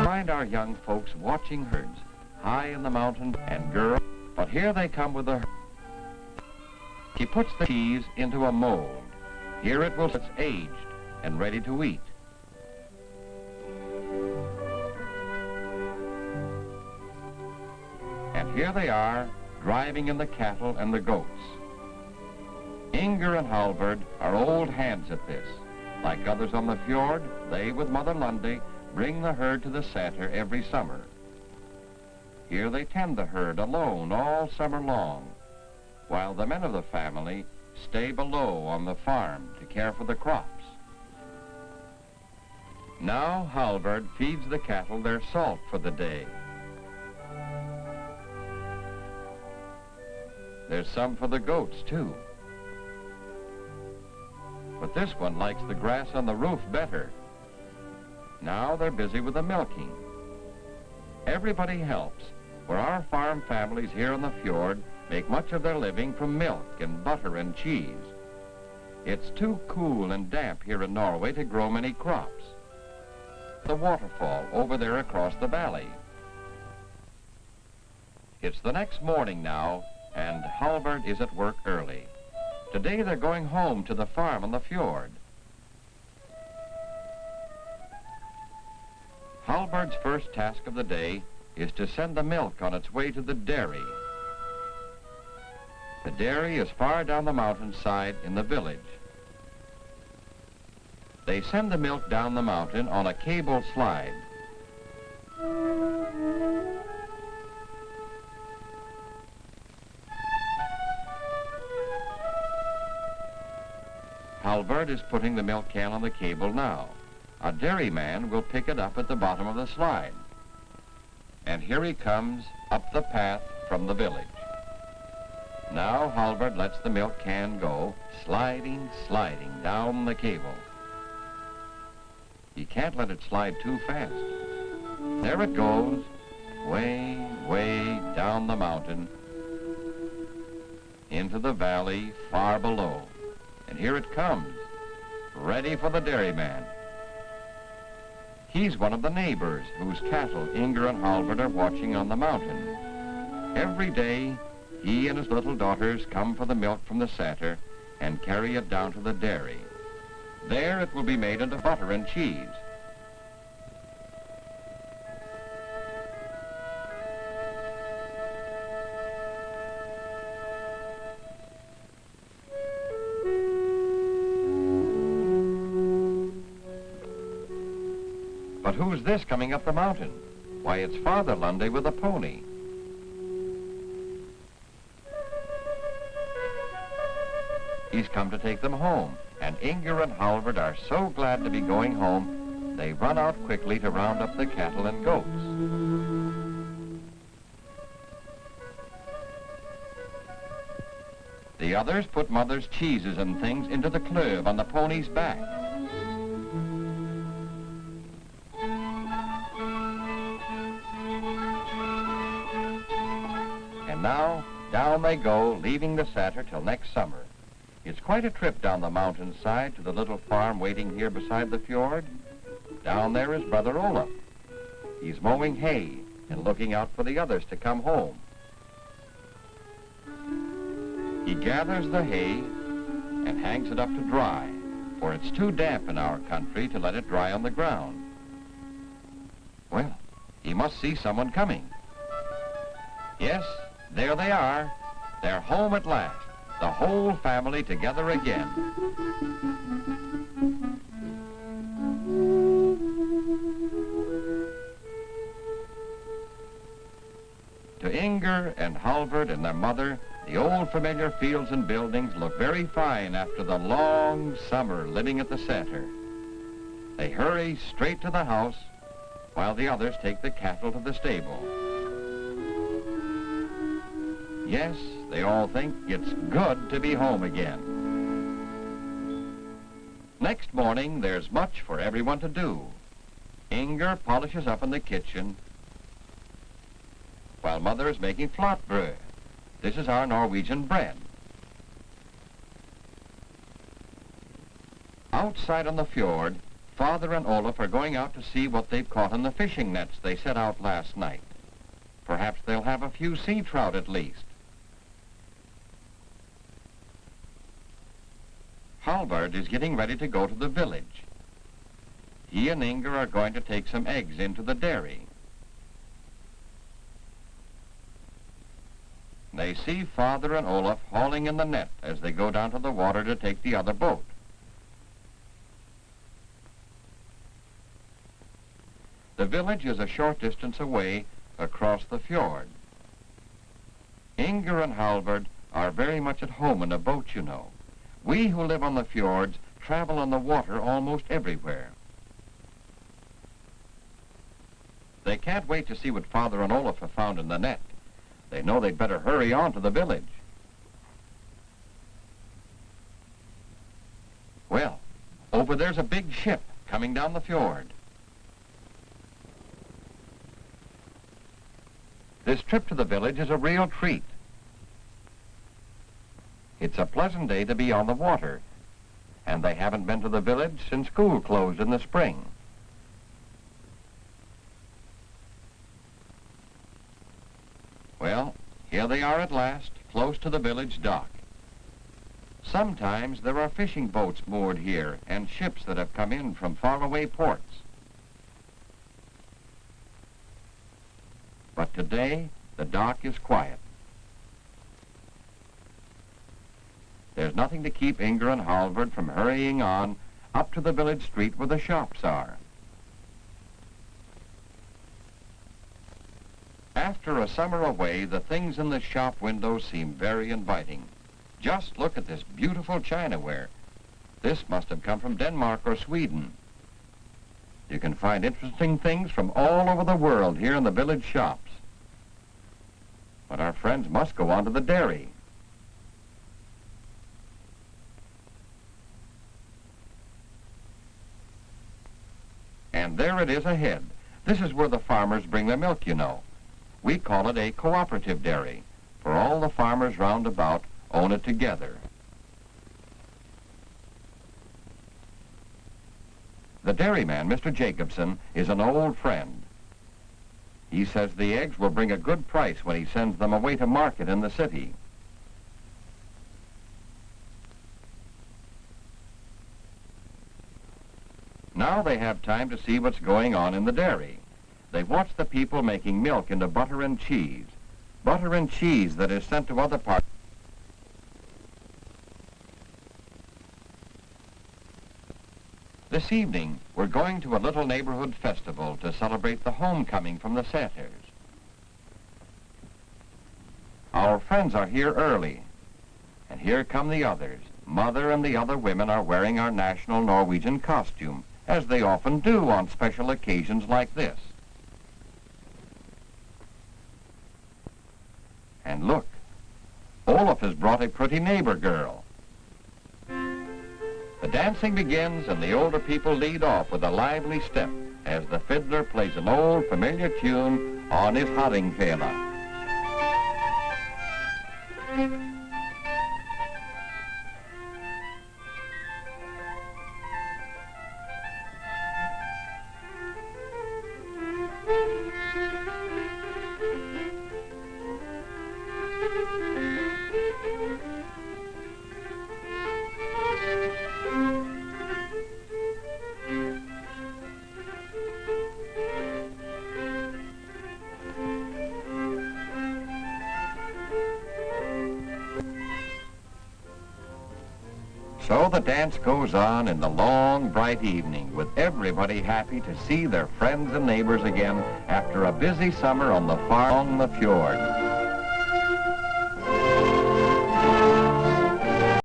Find our young folks watching herds high in the mountain and girls, but here they come with the herd. He puts the cheese into a mold. Here it will it's aged and ready to eat. And here they are, driving in the cattle and the goats. Inger and Halvard are old hands at this. Like others on the fjord, they, with Mother Lundy, bring the herd to the sæter every summer. Here they tend the herd alone all summer long, while the men of the family stay below on the farm to care for the crops. Now Halvard feeds the cattle their salt for the day. There's some for the goats, too. But this one likes the grass on the roof better. Now they're busy with the milking. Everybody helps, for our farm families here in the fjord make much of their living from milk and butter and cheese. It's too cool and damp here in Norway to grow many crops. The waterfall over there across the valley. It's the next morning now, and Halvard is at work early. Today they're going home to the farm on the fjord. Halvard's first task of the day is to send the milk on its way to the dairy. The dairy is far down the mountainside in the village. They send the milk down the mountain on a cable slide. Halvard is putting the milk can on the cable now. A dairyman will pick it up at the bottom of the slide. And here he comes up the path from the village. Now Halvard lets the milk can go, sliding, sliding down the cable. He can't let it slide too fast. There it goes, way, way down the mountain, into the valley far below. And here it comes, ready for the dairyman. He's one of the neighbors whose cattle Inger and Halvard are watching on the mountain. Every day, he and his little daughters come for the milk from the sæter and carry it down to the dairy. There it will be made into butter and cheese. But who's this coming up the mountain? Why, it's Father Lundy with a pony. He's come to take them home, and Inger and Halvard are so glad to be going home, they run out quickly to round up the cattle and goats. The others put Mother's cheeses and things into the kløv on the pony's back. And now, down they go, leaving the sæter till next summer. It's quite a trip down the mountainside to the little farm waiting here beside the fjord. Down there is Brother Olaf. He's mowing hay and looking out for the others to come home. He gathers the hay and hangs it up to dry, for it's too damp in our country to let it dry on the ground. Well, he must see someone coming. Yes, there they are. They're home at last, the whole family together again. To Inger and Halvard and their mother, the old familiar fields and buildings look very fine after the long summer living at the sæter. They hurry straight to the house while the others take the cattle to the stable. Yes, they all think it's good to be home again. Next morning, there's much for everyone to do. Inger polishes up in the kitchen while Mother is making flatbrød. This is our Norwegian bread. Outside on the fjord, Father and Olaf are going out to see what they've caught in the fishing nets they set out last night. Perhaps they'll have a few sea trout at least. Halvard is getting ready to go to the village. He and Inger are going to take some eggs into the dairy. They see Father and Olaf hauling in the net as they go down to the water to take the other boat. The village is a short distance away across the fjord. Inger and Halvard are very much at home in a boat, you know. We who live on the fjords travel on the water almost everywhere. They can't wait to see what Father and Olaf have found in the net. They know they'd better hurry on to the village. Well, over there's a big ship coming down the fjord. This trip to the village is a real treat. It's a pleasant day to be on the water, and they haven't been to the village since school closed in the spring. Well, here they are at last, close to the village dock. Sometimes there are fishing boats moored here and ships that have come in from faraway ports. But today, the dock is quiet. There's nothing to keep Inger and Halvard from hurrying on up to the village street where the shops are. After a summer away, the things in the shop windows seem very inviting. Just look at this beautiful chinaware. This must have come from Denmark or Sweden. You can find interesting things from all over the world here in the village shops. But our friends must go on to the dairy. And there it is ahead. This is where the farmers bring their milk, you know. We call it a cooperative dairy, for all the farmers round about own it together. The dairyman, Mr. Jacobson, is an old friend. He says the eggs will bring a good price when he sends them away to market in the city. Now they have time to see what's going on in the dairy. They watch the people making milk into butter and cheese that is sent to other parts. This evening, we're going to a little neighborhood festival to celebrate the homecoming from the satyrs. Our friends are here early, and here come the others. Mother and the other women are wearing our national Norwegian costume, as they often do on special occasions like this. And look, Olaf has brought a pretty neighbor girl. The dancing begins and the older people lead off with a lively step as the fiddler plays an old familiar tune on his Hardingfela. So the dance goes on in the long, bright evening, with everybody happy to see their friends and neighbors again after a busy summer on the farm on the fjord.